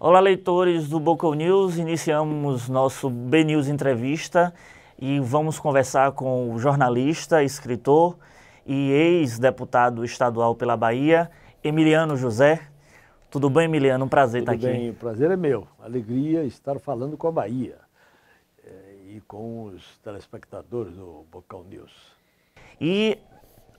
Olá, leitores do Boca News. Iniciamos nosso BNews Entrevista e vamos conversar com o jornalista, escritor e ex-deputado estadual pela Bahia, Emiliano José. Tudo bem, Emiliano? Um prazer estar aqui. Tudo bem, o prazer é meu. Alegria estar falando com a Bahia e com os telespectadores do Boca News. E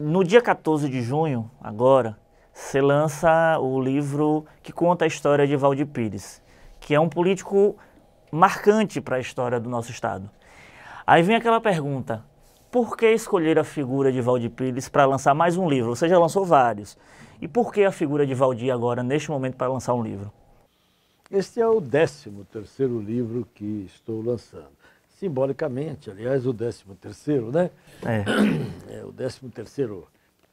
no dia 14 de junho, agora, você lança o livro que conta a história de Waldir Pires, que é um político marcante para a história do nosso estado. Aí vem aquela pergunta: por que escolher a figura de Waldir Pires para lançar mais um livro? Você já lançou vários. E por que a figura de Waldir agora, neste momento, para lançar um livro? Este é o 13º livro que estou lançando. Simbolicamente, aliás, o 13º, né? É o 13º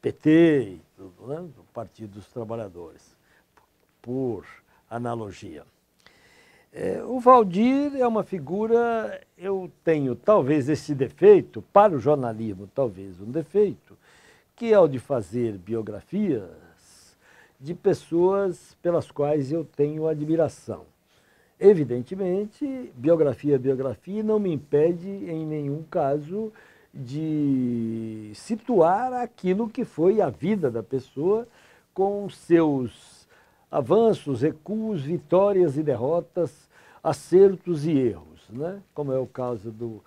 PT e tudo, né? Do Partido dos Trabalhadores, por analogia. O Waldir é uma figura, eu tenho talvez esse defeito, para o jornalismo talvez um defeito, que é o de fazer biografias de pessoas pelas quais eu tenho admiração. Evidentemente, biografia é biografia, não me impede em nenhum caso de situar aquilo que foi a vida da pessoa com seus avanços, recuos, vitórias e derrotas, acertos e erros, né? Como é o caso do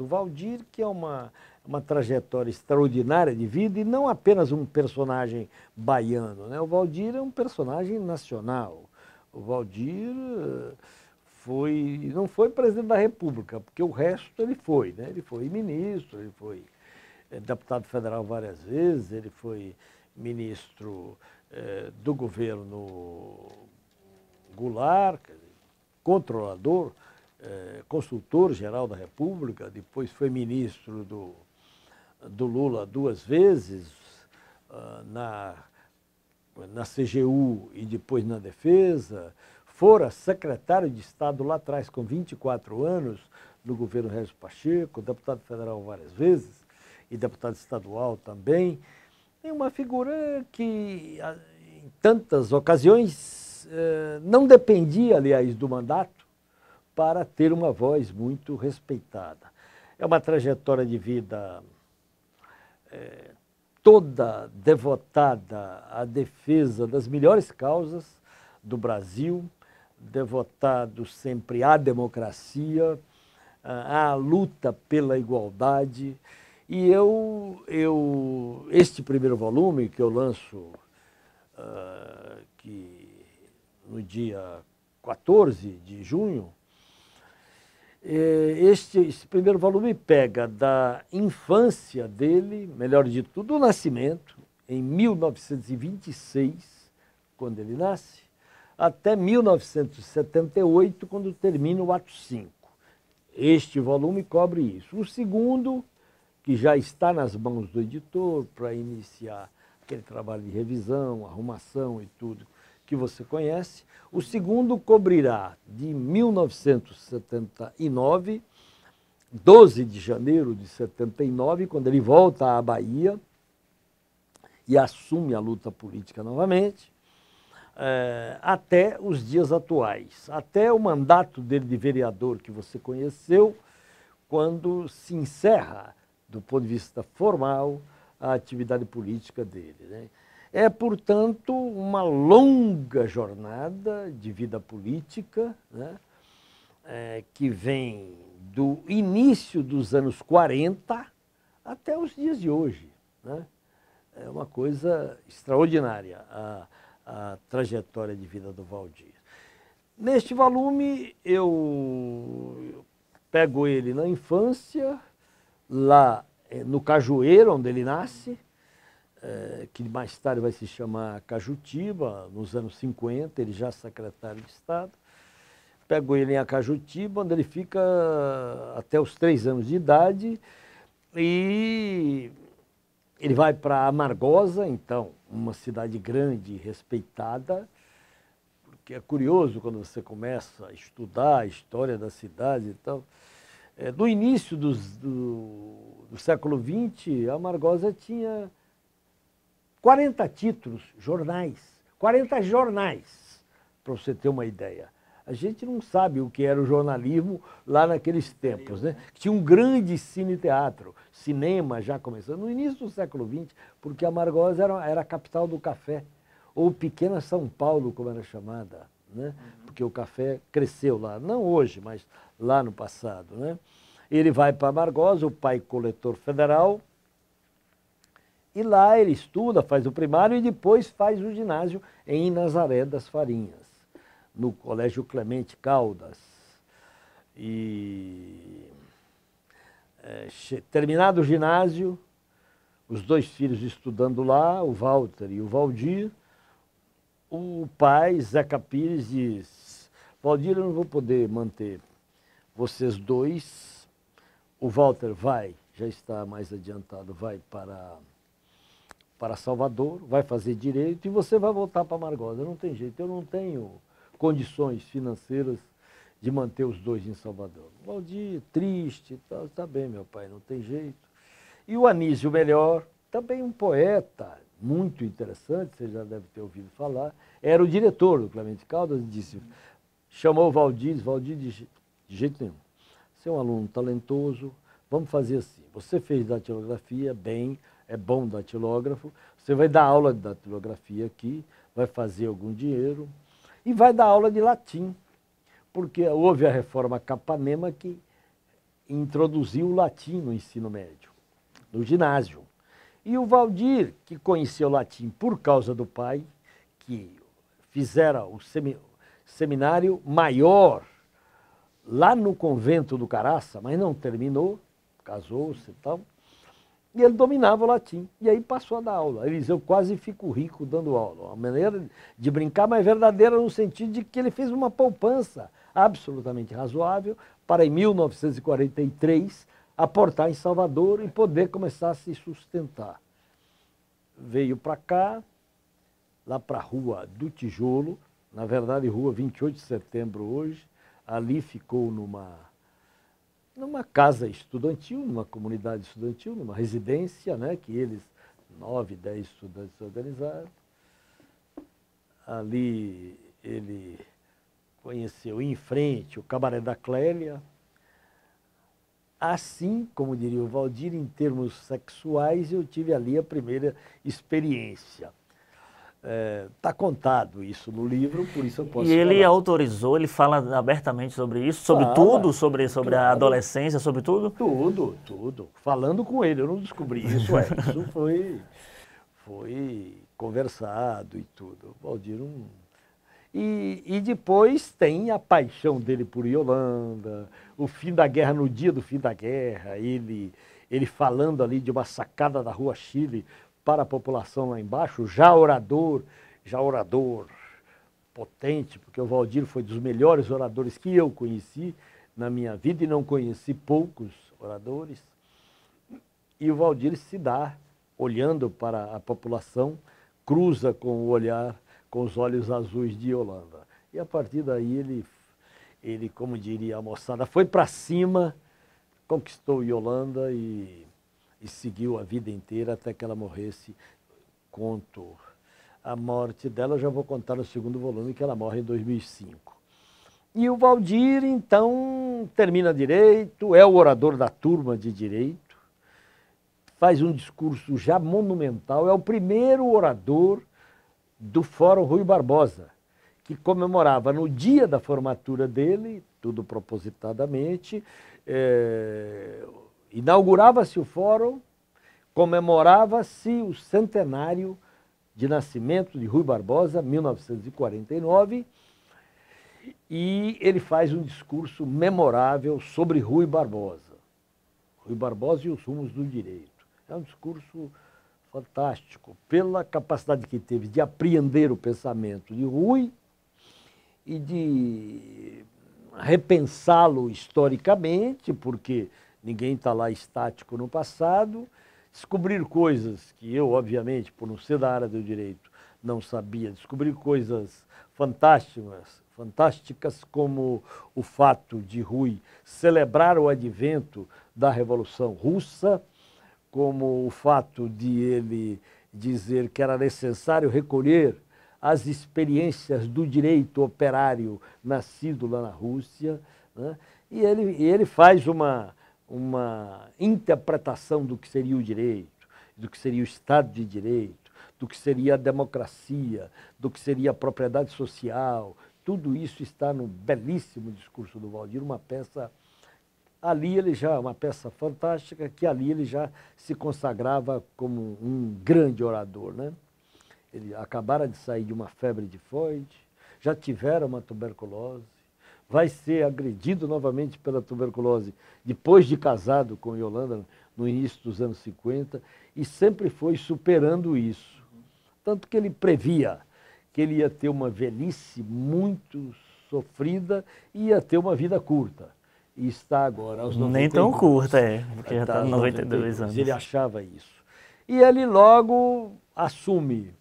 Waldir, que é uma trajetória extraordinária de vida e não apenas um personagem baiano, né? O Waldir é um personagem nacional. O Waldir não foi presidente da República, porque o resto ele foi, né? Ele foi ministro, ele foi deputado federal várias vezes, ele foi ministro do governo Goulart, controlador, consultor-geral da República, depois foi ministro do Lula 2 vezes, na CGU e depois na Defesa, fora secretário de Estado lá atrás com 24 anos, no governo Régis Pacheco, deputado federal várias vezes e deputado estadual também. É uma figura que, em tantas ocasiões, não dependia, aliás, do mandato para ter uma voz muito respeitada. É uma trajetória de vida toda devotada à defesa das melhores causas do Brasil, devotado sempre à democracia, à luta pela igualdade. E este primeiro volume que eu lanço no dia 14 de junho, esse primeiro volume pega da infância dele, melhor dito, do nascimento, em 1926, quando ele nasce, até 1978, quando termina o ato 5. Este volume cobre isso. O segundo, que já está nas mãos do editor para iniciar aquele trabalho de revisão, arrumação e tudo que você conhece. O segundo cobrirá de 1979, 12 de janeiro de 79, quando ele volta à Bahia e assume a luta política novamente, até os dias atuais, até o mandato dele de vereador que você conheceu, quando se encerra, do ponto de vista formal, a atividade política dele, né? É, portanto, uma longa jornada de vida política, né? Que vem do início dos anos 40 até os dias de hoje, né? É uma coisa extraordinária a trajetória de vida do Waldir. Neste volume, eu pego ele na infância, lá no Cajueiro, onde ele nasce, que mais tarde vai se chamar Cajutiba, nos anos 50, ele já secretário de Estado. Pego ele em Acajutiba, onde ele fica até os 3 anos de idade, e ele vai para Amargosa, então, uma cidade grande e respeitada, porque é curioso quando você começa a estudar a história da cidade e tal. No início do século XX, Amargosa tinha 40 títulos, jornais, 40 jornais para você ter uma ideia. A gente não sabe o que era o jornalismo lá naqueles tempos, né? Tinha um grande cine-teatro, cinema já começando no início do século XX, porque Amargosa era a capital do café, ou Pequena São Paulo, como era chamada, né? Porque o café cresceu lá, não hoje, mas lá no passado, né? Ele vai para Amargosa, o pai coletor federal, e lá ele estuda, faz o primário e depois faz o ginásio em Nazaré das Farinhas, no Colégio Clemente Caldas. E terminado o ginásio, os dois filhos estudando lá, o Walter e o Valdir, o pai, Zeca Pires, diz: Valdir, eu não vou poder manter vocês dois. O Walter vai, já está mais adiantado, vai para Salvador, vai fazer direito e você vai voltar para Amargosa. Não tem jeito, eu não tenho condições financeiras de manter os dois em Salvador. Valdir, triste, tá bem, meu pai, não tem jeito. E o Anísio Melhor, também um poeta muito interessante, você já deve ter ouvido falar, era o diretor do Clemente Caldas, disse, chamou o Valdir, de jeito nenhum. Você é um aluno talentoso, vamos fazer assim, você fez datilografia, bem, é bom datilógrafo, você vai dar aula de datilografia aqui, vai fazer algum dinheiro e vai dar aula de latim, porque houve a reforma Capanema que introduziu o latim no ensino médio, no ginásio. E o Valdir, que conhecia o latim por causa do pai, que fizera o seminário maior lá no convento do Caraça, mas não terminou, casou-se e tal, e ele dominava o latim. E aí passou a dar aula. Ele diz, eu quase fico rico dando aula. Uma maneira de brincar, mas verdadeira no sentido de que ele fez uma poupança absolutamente razoável para, em 1943, aportar em Salvador e poder começar a se sustentar. Veio para cá, lá para a Rua do Tijolo, na verdade, Rua 28 de Setembro hoje, ali ficou numa casa estudantil, numa comunidade estudantil, numa residência, né, que eles, 9, 10 estudantes organizaram. Ali ele conheceu em frente o Cabaré da Clélia. Assim, como diria o Valdir, em termos sexuais, eu tive ali a primeira experiência. Está contado isso no livro, por isso eu posso falar. E ele autorizou, ele fala abertamente sobre isso, sobre tudo, sobre claro, a adolescência, sobre tudo? Tudo. Falando com ele, eu não descobri isso, isso foi conversado e tudo. O Valdir E depois tem a paixão dele por Yolanda, o fim da guerra, no dia do fim da guerra, ele falando ali de uma sacada da Rua Chile para a população lá embaixo, já orador potente, porque o Valdir foi dos melhores oradores que eu conheci na minha vida e não conheci poucos oradores. E o Valdir se dá olhando para a população, cruza com o olhar, com os olhos azuis de Yolanda. E a partir daí ele, como diria a moçada, foi para cima, conquistou Yolanda e seguiu a vida inteira até que ela morresse. Conto a morte dela, eu já vou contar no segundo volume, que ela morre em 2005. E o Valdir, então, termina direito, é o orador da turma de direito, faz um discurso já monumental, é o primeiro orador do Fórum Rui Barbosa, que comemorava no dia da formatura dele, tudo propositadamente, inaugurava-se o fórum, comemorava-se o centenário de nascimento de Rui Barbosa, 1949, e ele faz um discurso memorável sobre Rui Barbosa e os rumos do direito. É um discurso fantástico, pela capacidade que teve de apreender o pensamento de Rui e de repensá-lo historicamente, porque ninguém está lá estático no passado, descobrir coisas que eu, obviamente, por não ser da área do direito, não sabia, descobrir coisas fantásticas como o fato de Rui celebrar o advento da Revolução Russa, como o fato de ele dizer que era necessário recolher as experiências do direito operário nascido lá na Rússia, né? E ele faz uma interpretação do que seria o direito, do que seria o Estado de Direito, do que seria a democracia, do que seria a propriedade social. Tudo isso está no belíssimo discurso do Waldir, uma peça uma peça fantástica, que ali ele já se consagrava como um grande orador, né? Ele acabara de sair de uma febre tifoide, já tivera uma tuberculose, vai ser agredido novamente pela tuberculose depois de casado com Yolanda no início dos anos 50 e sempre foi superando isso. Tanto que ele previa que ele ia ter uma velhice muito sofrida e ia ter uma vida curta. E está agora aos 92. Nem tão curta, porque já está Aos com 92 anos. Ele achava isso. E ele logo assume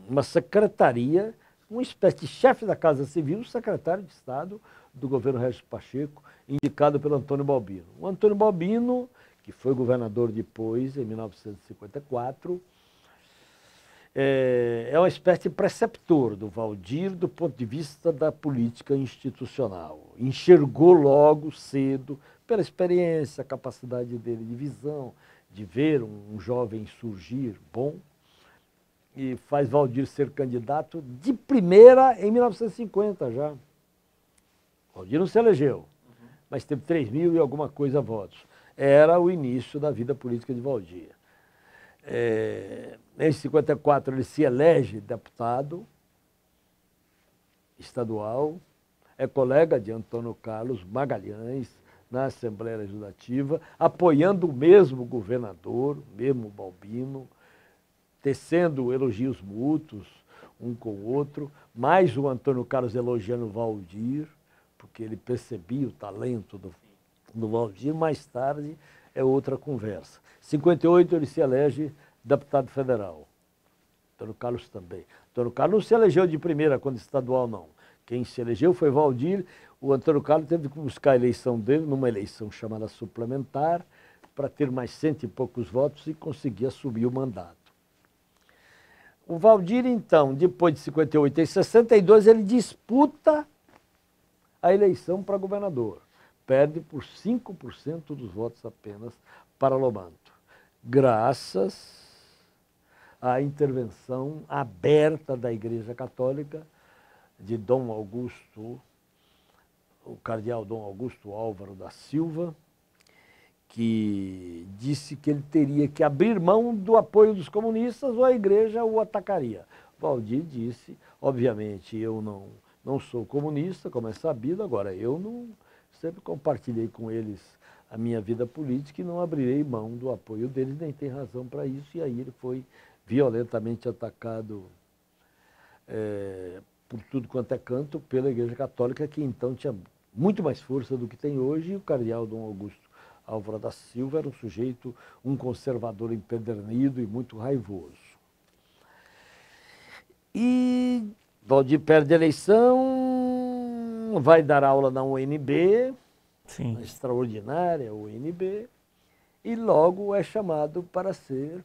uma secretaria, uma espécie de chefe da Casa Civil, secretário de Estado do governo Régis Pacheco, indicado pelo Antônio Balbino. O Antônio Balbino, que foi governador depois, em 1954, é uma espécie de preceptor do Waldir do ponto de vista da política institucional. Enxergou logo cedo, pela experiência, a capacidade dele de visão, de ver um jovem surgir bom, e faz Waldir ser candidato de primeira em 1950 já. Waldir não se elegeu, mas teve 3.000 e alguma coisa votos. Era o início da vida política de Waldir. Em 54 ele se elege deputado estadual, é colega de Antônio Carlos Magalhães na Assembleia Legislativa, apoiando o mesmo governador, mesmo Balbino, tecendo elogios mútuos um com o outro, mais o Antônio Carlos elogiando o Waldir, porque ele percebia o talento do Waldir. Mais tarde é outra conversa. Em 58 ele se elege deputado federal. Antônio Carlos também. Antônio Carlos não se elegeu de primeira quando estadual, não. Quem se elegeu foi Waldir. O Antônio Carlos teve que buscar a eleição dele numa eleição chamada suplementar para ter mais 100 e poucos votos e conseguir assumir o mandato. O Waldir, então, depois de 58 e 62, ele disputa a eleição para governador. Perde por 5% dos votos apenas para Lomanto, graças à intervenção aberta da Igreja Católica de Dom Augusto, o cardeal Dom Augusto Álvaro da Silva, que disse que ele teria que abrir mão do apoio dos comunistas ou a Igreja o atacaria. Waldir disse, obviamente, eu não sou comunista, como é sabido, agora eu não sempre compartilhei com eles a minha vida política e não abrirei mão do apoio deles, nem tem razão para isso. E aí ele foi violentamente atacado por tudo quanto é canto pela Igreja Católica, que então tinha muito mais força do que tem hoje, e o cardeal Dom Augusto Álvaro da Silva era um sujeito, um conservador empedernido e muito raivoso. E Waldir perde a eleição, vai dar aula na UNB, Sim. na extraordinária UNB, e logo é chamado para ser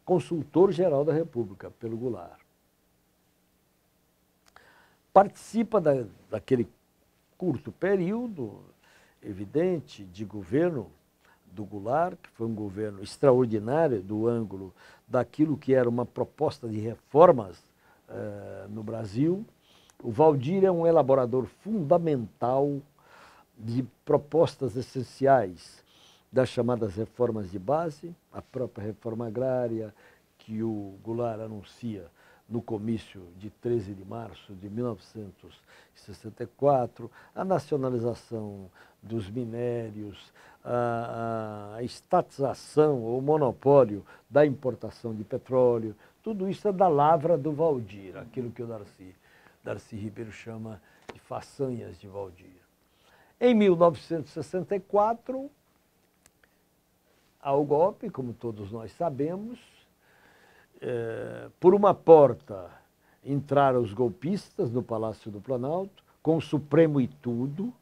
consultor-geral da República, pelo Goulart. Participa daquele curto período, evidente, de governo do Goulart, que foi um governo extraordinário do ângulo daquilo que era uma proposta de reformas no Brasil. O Waldir é um elaborador fundamental de propostas essenciais das chamadas reformas de base, a própria reforma agrária, que o Goulart anuncia no comício de 13 de março de 1964, a nacionalização dos minérios, a estatização ou monopólio da importação de petróleo, tudo isso é da lavra do Waldir, aquilo que o Darcy Ribeiro chama de façanhas de Waldir. Em 1964, há o golpe, como todos nós sabemos. Por uma porta entraram os golpistas no Palácio do Planalto, com o Supremo e tudo,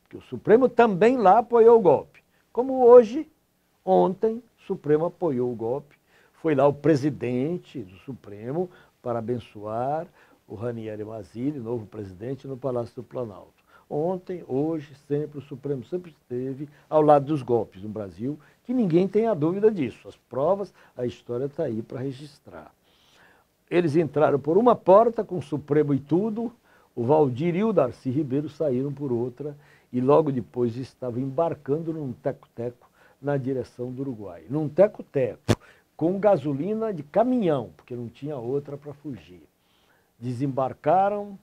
porque o Supremo também lá apoiou o golpe. Como hoje, ontem, O Supremo apoiou o golpe. Foi lá o presidente do Supremo para abençoar o Ranieri Mazzilli, novo presidente, no Palácio do Planalto. Ontem, hoje, sempre, o Supremo sempre esteve ao lado dos golpes no Brasil, que ninguém tenha dúvida disso. As provas, a história está aí para registrar. Eles entraram por uma porta com o Supremo e tudo, o Valdir e o Darcy Ribeiro saíram por outra e logo depois estavam embarcando num teco-teco na direção do Uruguai. Num teco-teco, com gasolina de caminhão, porque não tinha outra para fugir. Desembarcaram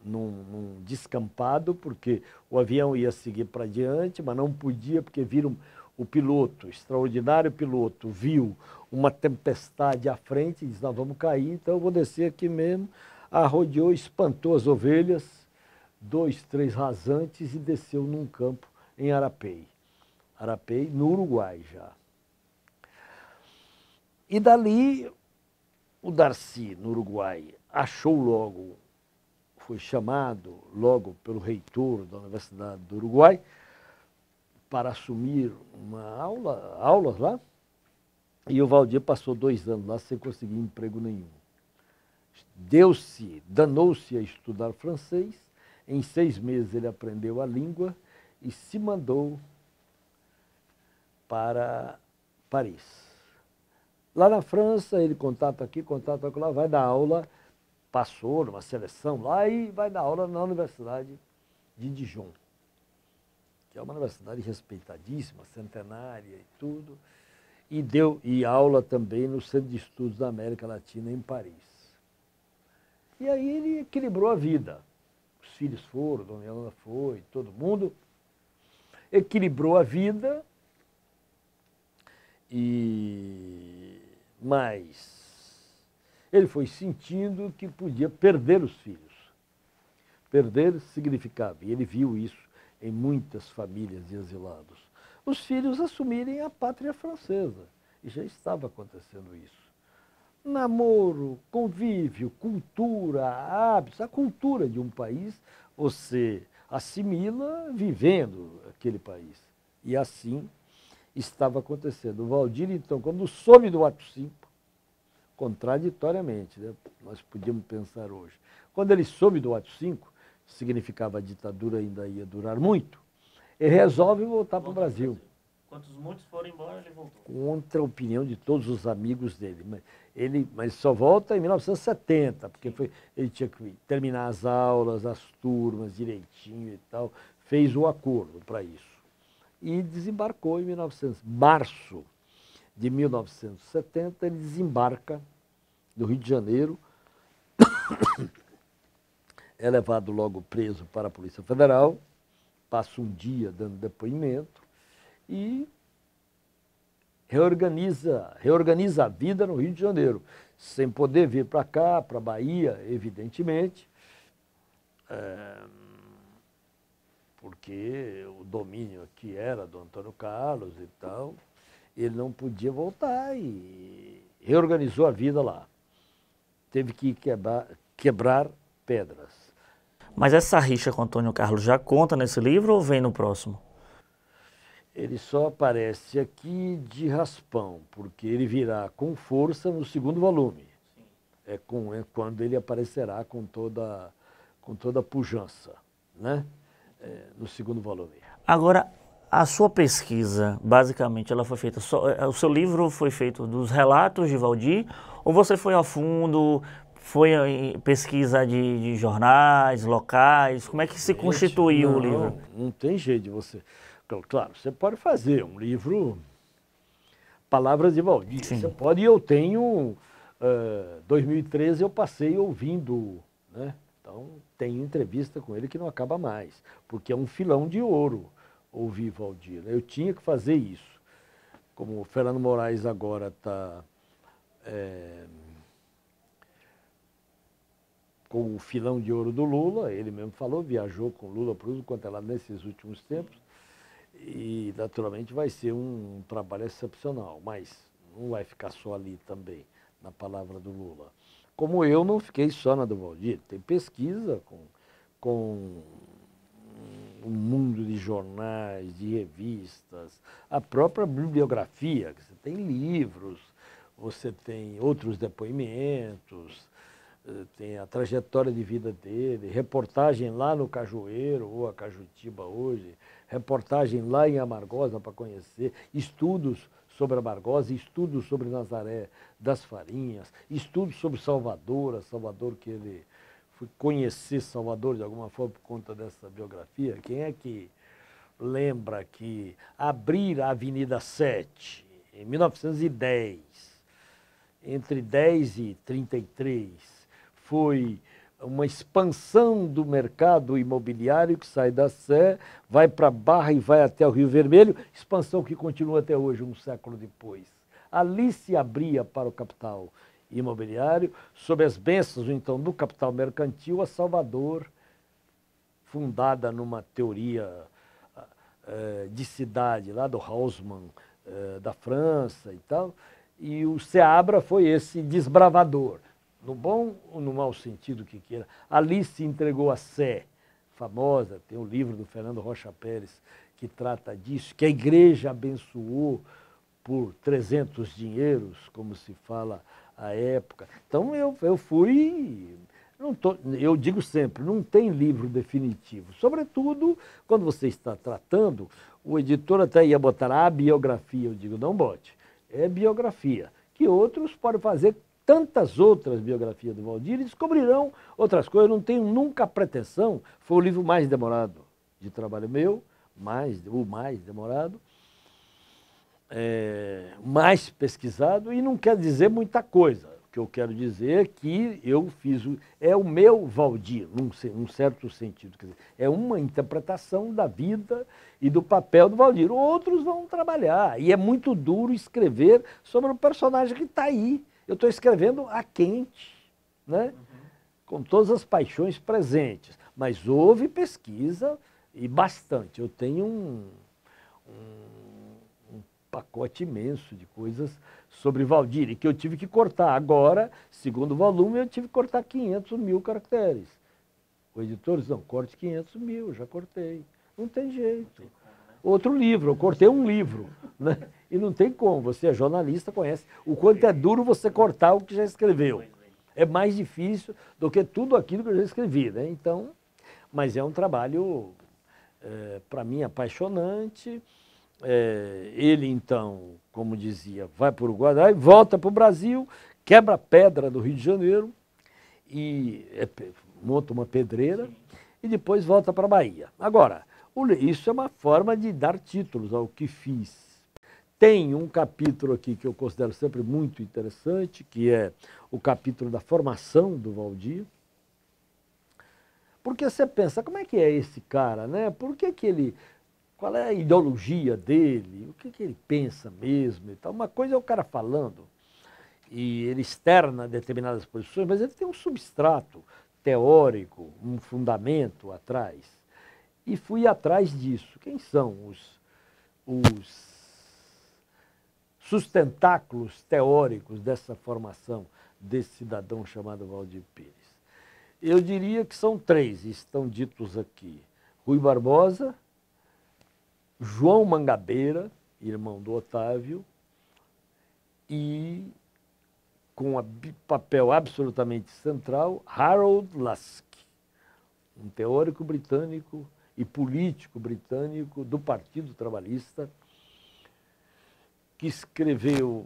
num descampado, porque o avião ia seguir para diante, mas não podia, porque viram o piloto, o extraordinário piloto, viu uma tempestade à frente e disse, nós vamos cair, então eu vou descer aqui mesmo. Arrodeou, espantou as ovelhas, 2, 3 rasantes e desceu num campo em Arapey. Arapey, no Uruguai já. E dali, o Darcy, no Uruguai, achou logo, foi chamado logo pelo reitor da Universidade do Uruguai para assumir aulas lá. E o Valdir passou 2 anos lá sem conseguir emprego nenhum. Danou-se a estudar francês. Em 6 meses ele aprendeu a língua e se mandou para Paris. Lá na França, ele contata aqui, contata lá, vai dar aula, passou numa seleção lá e vai dar aula na Universidade de Dijon, que é uma universidade respeitadíssima, centenária e tudo, e deu aula também no Centro de Estudos da América Latina, em Paris. E aí ele equilibrou a vida. Os filhos foram, Dona Helena foi, todo mundo equilibrou a vida. Mas ele foi sentindo que podia perder os filhos. Perder significava, e ele viu isso em muitas famílias de exilados, os filhos assumirem a pátria francesa. E já estava acontecendo isso. Namoro, convívio, cultura, hábitos, a cultura de um país você assimila vivendo aquele país. E assim estava acontecendo. O Valdir, então, quando soube do ato 5, contraditoriamente, né? Nós podíamos pensar hoje, quando ele soube do ato 5, significava a ditadura ainda ia durar muito, ele resolve voltar para o Brasil. Quantos muitos foram embora, ele voltou. Contra a opinião de todos os amigos dele. Mas só volta em 1970, porque ele tinha que terminar as aulas, as turmas direitinho e tal, fez o acordo para isso. E desembarcou em março de 1970, ele desembarca no Rio de Janeiro, é levado logo preso para a Polícia Federal, passa um dia dando depoimento e reorganiza a vida no Rio de Janeiro, sem poder vir para cá, para a Bahia, evidentemente, porque o domínio aqui era do Antônio Carlos e tal, ele não podia voltar e reorganizou a vida lá. Teve que quebrar pedras. Mas essa rixa com Antônio Carlos já conta nesse livro ou vem no próximo? Ele só aparece aqui de raspão, porque ele virá com força no 2º volume. É quando ele aparecerá com toda a pujança, né? No 2º volume. Agora, a sua pesquisa, basicamente, ela foi feita o seu livro foi feito dos relatos de Valdir, ou você foi a fundo, foi em pesquisa de jornais, locais? Como é que se constituiu o livro? Não tem jeito de você... Claro, você pode fazer um livro, Palavras de Valdir. Sim. Você pode, eu tenho... 2013 eu passei ouvindo, né? Então, tenho entrevista com ele que não acaba mais, porque é um filão de ouro ouvir Valdir. Eu tinha que fazer isso. Como o Fernando Moraes agora está com o filão de ouro do Lula, ele mesmo falou, viajou com Lula para o quanto é lá nesses últimos tempos, e naturalmente vai ser um trabalho excepcional, mas não vai ficar só ali também, na palavra do Lula. Como eu não fiquei só na do Valdir, tem pesquisa com um mundo de jornais, de revistas, a própria bibliografia, você tem livros, você tem outros depoimentos, tem a trajetória de vida dele, reportagem lá no Cajueiro, ou a Cajutiba hoje, reportagem lá em Amargosa para conhecer, estudos sobre Amargosa, estudos sobre Nazaré das Farinhas, estudos sobre Salvador, Salvador que ele foi conhecer Salvador de alguma forma por conta dessa biografia. Quem é que lembra que abrir a Avenida 7 em 1910, entre 10 e 33, foi uma expansão do mercado imobiliário que sai da Sé, vai para a Barra e vai até o Rio Vermelho, expansão que continua até hoje, um século depois. Ali se abria para o capital imobiliário, sob as bênçãos, então, do capital mercantil, a Salvador, fundada numa teoria de cidade, lá do Haussmann, da França e tal, e o Seabra foi esse desbravador, no bom ou no mau sentido que queira. Ali se entregou a Sé, famosa, tem o livro do Fernando Rocha Pérez que trata disso, que a igreja abençoou por 300 dinheiros, como se fala à época. Então eu fui, eu digo sempre, não tem livro definitivo. Sobretudo, quando você está tratando, o editor até ia botar a biografia, eu digo, não bote, é biografia, que outros podem fazer tantas outras biografias do Valdir e descobrirão outras coisas. Eu não tenho nunca a pretensão, foi o livro mais demorado de trabalho meu, o mais demorado, mais pesquisado, e não quer dizer muita coisa. O que eu quero dizer é que eu fiz, é o meu Valdir, num certo sentido, quer dizer, é uma interpretação da vida e do papel do Valdir. Outros vão trabalhar, e é muito duro escrever sobre um personagem que está aí. Eu estou escrevendo a quente, né? Com todas as paixões presentes, mas houve pesquisa e bastante. Eu tenho um pacote imenso de coisas sobre Valdir, e que eu tive que cortar. Agora, segundo volume, eu tive que cortar 500 mil caracteres. O editor disse, não, corte 500 mil, já cortei. Não tem jeito. Outro livro, eu cortei um livro, né? E não tem como, você é jornalista, conhece o quanto é duro você cortar o que já escreveu. É mais difícil do que tudo aquilo que eu já escrevi, né? Então, mas é um trabalho, para mim, apaixonante. Ele, então, como dizia, vai para o Uruguai, volta para o Brasil, quebra a pedra do Rio de Janeiro, e monta uma pedreira, e depois volta para a Bahia. Agora, isso é uma forma de dar títulos ao que fiz. Tem um capítulo aqui que eu considero sempre muito interessante, que é o capítulo da formação do Valdir. Porque você pensa, como é que é esse cara, né? Por que que ele... Qual é a ideologia dele? O que que ele pensa mesmo e tal? Uma coisa é o cara falando, e ele externa determinadas posições, mas ele tem um substrato teórico, um fundamento atrás. E fui atrás disso. Quem são os sustentáculos teóricos dessa formação desse cidadão chamado Valdir Pires? Eu diria que são 3, estão ditos aqui. Rui Barbosa, João Mangabeira, irmão do Otávio, e, com um papel absolutamente central, Harold Lask, um teórico britânico e político britânico do Partido Trabalhista, que escreveu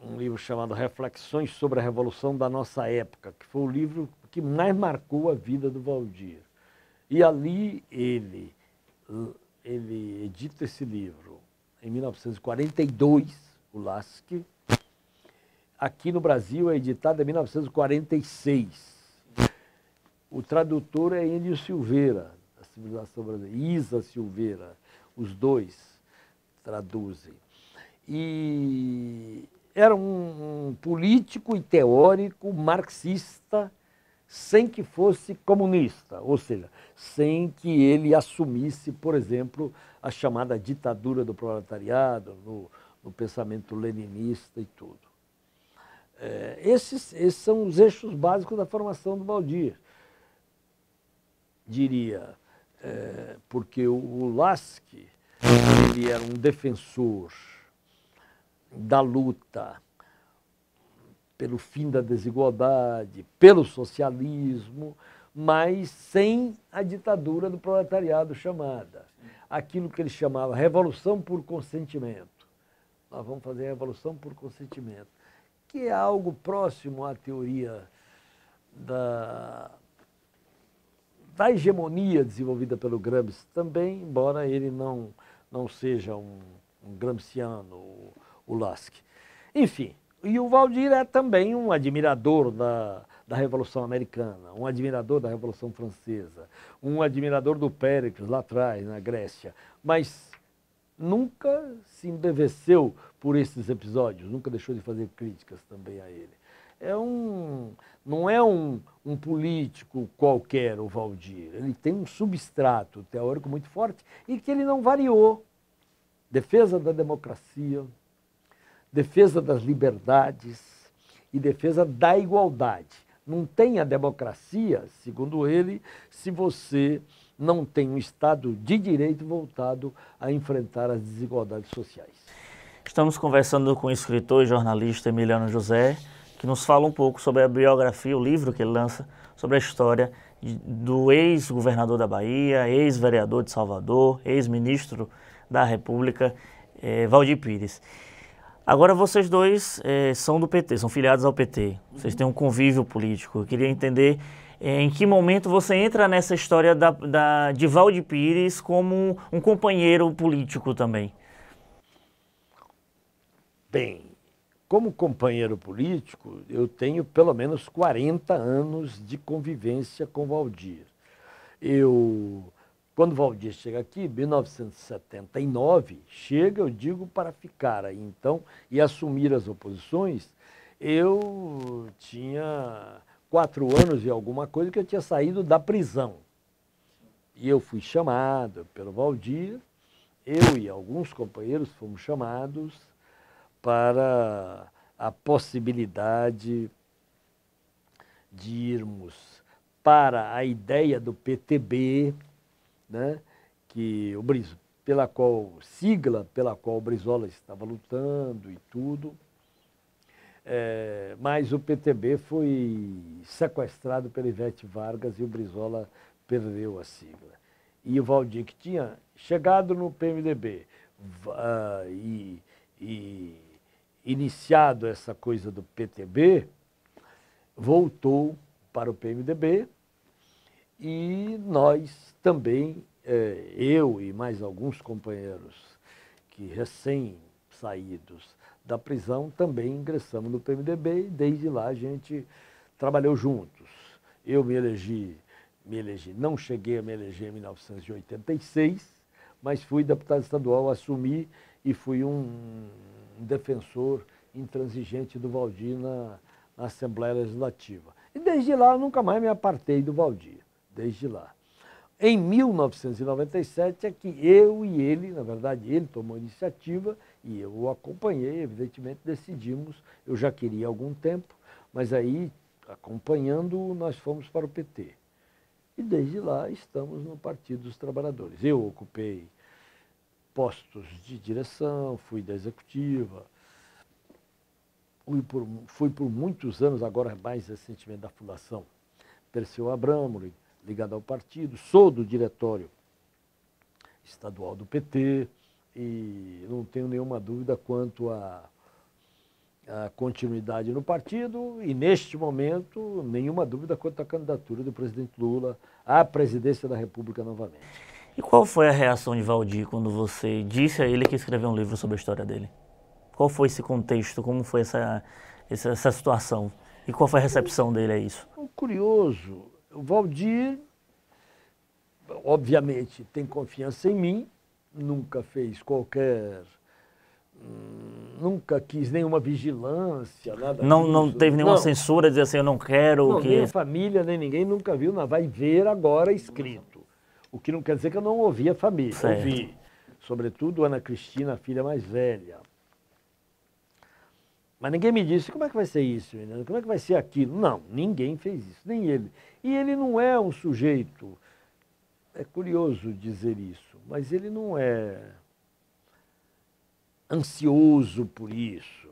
um livro chamado Reflexões sobre a Revolução da Nossa Época, que foi o livro que mais marcou a vida do Valdir. E ali ele edita esse livro em 1942, o Lask. Aqui no Brasil é editado em 1946. O tradutor é Enio Silveira, da Civilização Brasileira, Isa Silveira, os dois traduzem. E era um político e teórico marxista sem que fosse comunista, ou seja, sem que ele assumisse, por exemplo, a chamada ditadura do proletariado, no pensamento leninista e tudo. Esses são os eixos básicos da formação do Valdir. Diria, porque o Lask, ele era um defensor da luta pelo fim da desigualdade, pelo socialismo, mas sem a ditadura do proletariado chamada. Aquilo que ele chamava revolução por consentimento. Nós vamos fazer a revolução por consentimento, que é algo próximo à teoria da hegemonia desenvolvida pelo Gramsci também, embora ele não seja um gramsciano, o Lask. Enfim, e o Valdir é também um admirador da Revolução Americana, um admirador da Revolução Francesa, um admirador do Péricles lá atrás, na Grécia, mas nunca se embeveceu por esses episódios, nunca deixou de fazer críticas também a ele. Não é um político qualquer, o Valdir. Ele tem um substrato teórico muito forte e que ele não variou. Defesa da democracia, defesa das liberdades e defesa da igualdade. Não tem a democracia, segundo ele, se você não tem um Estado de direito voltado a enfrentar as desigualdades sociais. Estamos conversando com o escritor e jornalista Emiliano José, que nos fala um pouco sobre a biografia, o livro que ele lança sobre a história do ex-governador da Bahia, ex-vereador de Salvador, ex-ministro da República, Valdir Pires. Agora vocês dois são do PT, são filiados ao PT, vocês têm um convívio político. Eu queria entender em que momento você entra nessa história de Valdir Pires como um companheiro político também. Bem, como companheiro político, eu tenho pelo menos 40 anos de convivência com Valdir. Quando Valdir chega aqui, em 1979, eu digo, para ficar aí então e assumir as oposições, eu tinha 4 anos e alguma coisa que eu tinha saído da prisão. E eu fui chamado pelo Valdir, eu e alguns companheiros fomos chamados para a possibilidade de irmos para a ideia do PTB, né, sigla pela qual o Brizola estava lutando e tudo, mas o PTB foi sequestrado pela Ivete Vargas e o Brizola perdeu a sigla. E o Valdir, que tinha chegado no PMDB e iniciado essa coisa do PTB, voltou para o PMDB e nós também, eu e mais alguns companheiros que recém-saídos da prisão, também ingressamos no PMDB e desde lá a gente trabalhou juntos. Eu me elegi, não cheguei a me eleger em 1986, mas fui deputado estadual, assumi e fui um defensor intransigente do Valdir na Assembleia Legislativa. E desde lá eu nunca mais me apartei do Valdir, desde lá. Em 1997 é que eu e ele, na verdade ele tomou a iniciativa e eu o acompanhei, evidentemente decidimos, eu já queria há algum tempo, mas aí acompanhando nós fomos para o PT. E desde lá estamos no Partido dos Trabalhadores. Eu ocupei postos de direção, fui da executiva, fui por muitos anos, agora mais recentemente da Fundação Perseu Abramo, ligado ao partido, sou do diretório estadual do PT e não tenho nenhuma dúvida quanto à continuidade no partido e, neste momento, nenhuma dúvida quanto à candidatura do presidente Lula à presidência da República novamente. E qual foi a reação de Valdir quando você disse a ele que escreveu um livro sobre a história dele? Qual foi esse contexto? Como foi essa situação? E qual foi a recepção dele a isso? Curioso. O Valdir, obviamente, tem confiança em mim, nunca fez nunca quis nenhuma vigilância, nada disso. Não teve nenhuma censura, dizer assim, eu não quero... Não, nem a família, nem ninguém nunca viu, vai ver agora escrito. O que não quer dizer que eu não ouvi a família, certo. Ouvi. Sobretudo Ana Cristina, a filha mais velha. Mas ninguém me disse, como é que vai ser isso, menino? Como é que vai ser aquilo? Não, ninguém fez isso, nem ele. E ele não é um sujeito é curioso dizer isso, mas ele não é ansioso por isso.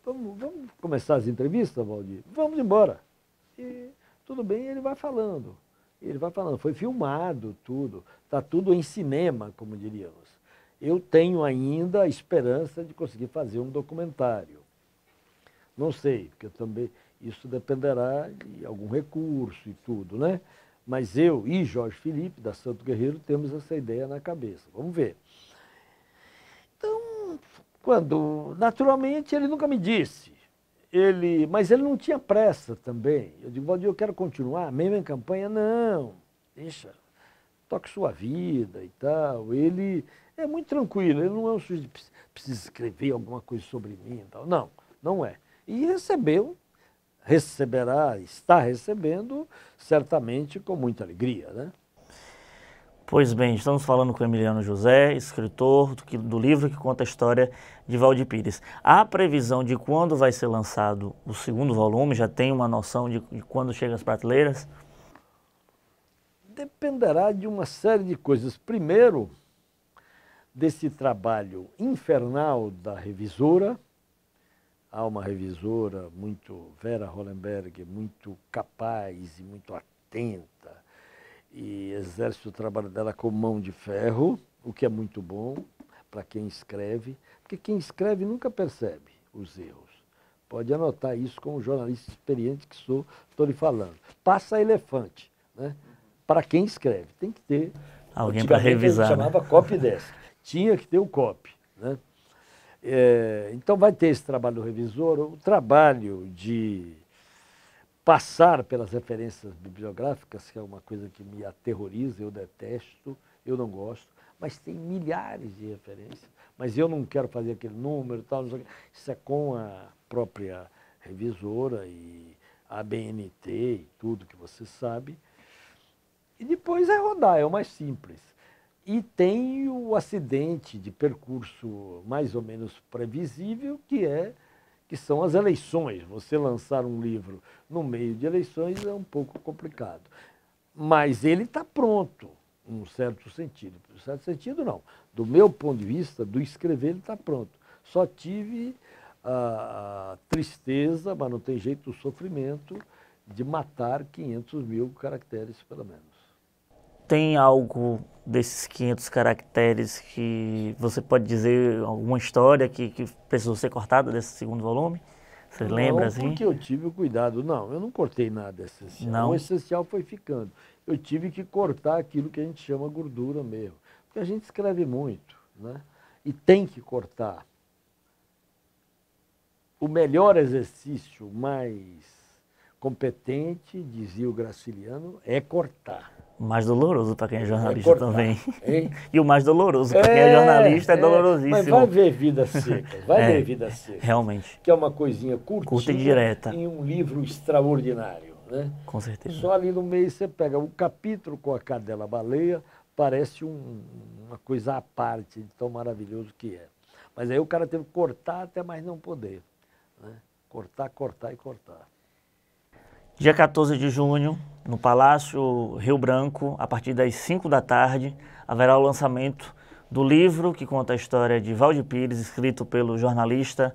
Vamos começar as entrevistas, Valdir? Vamos embora. E tudo bem, ele vai falando. Ele vai falando. Foi filmado tudo. Está tudo em cinema, como diríamos. Eu tenho ainda a esperança de conseguir fazer um documentário. Não sei, porque também isso dependerá de algum recurso e tudo, né? Mas eu e Jorge Felipe, da Santo Guerreiro, temos essa ideia na cabeça. Vamos ver. Então, naturalmente, ele nunca me disse. Mas ele não tinha pressa também. Eu digo, Valdir, eu quero continuar, mesmo em campanha. Não, deixa, toque sua vida e tal. Ele é muito tranquilo, ele não é um sujeito que precisa escrever alguma coisa sobre mim e tal. Não, não é. E receberá, está recebendo, certamente com muita alegria, né? Pois bem, estamos falando com Emiliano José, escritor do livro que conta a história de Valdir Pires. Há previsão de quando vai ser lançado o segundo volume? Já tem uma noção de quando chega às prateleiras? Dependerá de uma série de coisas. Primeiro, desse trabalho infernal da revisora. Há uma revisora Vera Hollenberg, muito capaz e muito atenta, e exerce o trabalho dela com mão de ferro, o que é muito bom para quem escreve, porque quem escreve nunca percebe os erros. Pode anotar isso como jornalista experiente que sou, estou lhe falando. Passa elefante, né? Para quem escreve. Tem que ter alguém para revisar. A gente chamava copy desk. Tinha que ter o copy, né? Então vai ter esse trabalho do revisor, o trabalho de passar pelas referências bibliográficas, que é uma coisa que me aterroriza, eu detesto, eu não gosto, mas tem milhares de referências, mas eu não quero fazer aquele número e tal, não sei o quê. Isso é com a própria revisora e a ABNT e tudo que você sabe. E depois é rodar, é o mais simples. E tem o acidente de percurso mais ou menos previsível, que são as eleições. Você lançar um livro no meio de eleições é um pouco complicado. Mas ele está pronto, num certo sentido. No certo sentido, não. Do meu ponto de vista, do escrever, ele está pronto. Só tive a tristeza, mas não tem jeito, o sofrimento de matar 500.000 caracteres, pelo menos. Tem algo desses 500 caracteres que você pode dizer, alguma história que precisou ser cortada desse segundo volume? Você lembra assim? Não, porque eu tive o cuidado. Não, eu não cortei nada essencial. Não. O essencial foi ficando. Eu tive que cortar aquilo que a gente chama gordura mesmo. Porque a gente escreve muito, né? E tem que cortar. O melhor exercício, mais competente, dizia o Graciliano, é cortar. O mais doloroso para quem é jornalista também. Hein? E o mais doloroso para quem é jornalista é dolorosíssimo. Mas vai ver Vidas Secas, ver Vidas Secas. Realmente. Que é uma coisinha curta e direta. Em um livro extraordinário, né? Com certeza. Só ali no meio você pega um capítulo com a cadela baleia, parece uma coisa à parte de tão maravilhoso que é. Mas aí o cara teve que cortar até mais não poder, né? Cortar, cortar e cortar. Dia 14 de junho, no Palácio Rio Branco, a partir das 5 da tarde, haverá o lançamento do livro que conta a história de Valdir Pires, escrito pelo jornalista,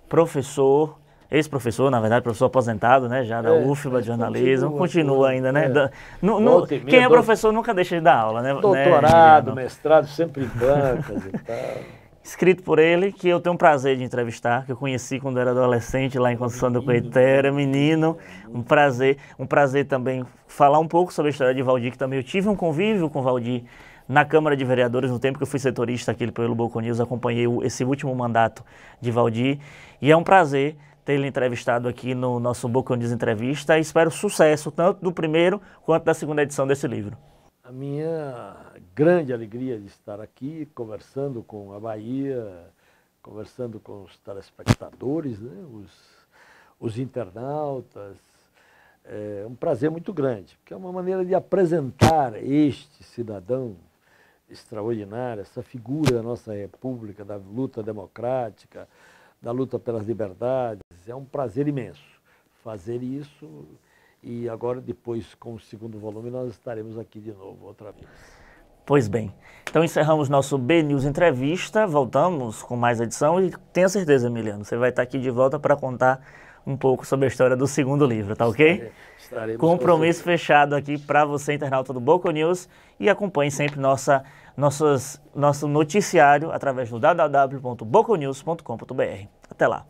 professor, ex-professor, na verdade, professor aposentado, né, já da UFBA de jornalismo, continua ainda, né? Quem é professor nunca deixa de dar aula, né? Doutorado, mestrado, sempre em bancas e tal. Escrito por ele, que eu tenho o prazer de entrevistar, que eu conheci quando era adolescente lá em Conceição do Coité, era menino, um prazer também falar um pouco sobre a história de Valdir, que também eu tive um convívio com Valdir na Câmara de Vereadores, no tempo que eu fui setorista aqui pelo Boca News, acompanhei esse último mandato de Valdir, e é um prazer ter ele entrevistado aqui no nosso Boca News Entrevista, e espero sucesso, tanto do primeiro quanto da segunda edição desse livro. A minha grande alegria de estar aqui, conversando com a Bahia, conversando com os telespectadores, né? os internautas. É um prazer muito grande, porque é uma maneira de apresentar este cidadão extraordinário, essa figura da nossa república, da luta democrática, da luta pelas liberdades. É um prazer imenso fazer isso E agora, depois, com o segundo volume, nós estaremos aqui de novo, outra vez. Pois bem, então encerramos nosso B-News Entrevista, voltamos com mais edição e tenha certeza, Emiliano, você vai estar aqui de volta para contar um pouco sobre a história do segundo livro, tá ok? Estaremos. Compromisso fechado aqui para você, internauta do Boca News, e acompanhe sempre nosso noticiário através do www.bocanews.com.br. Até lá!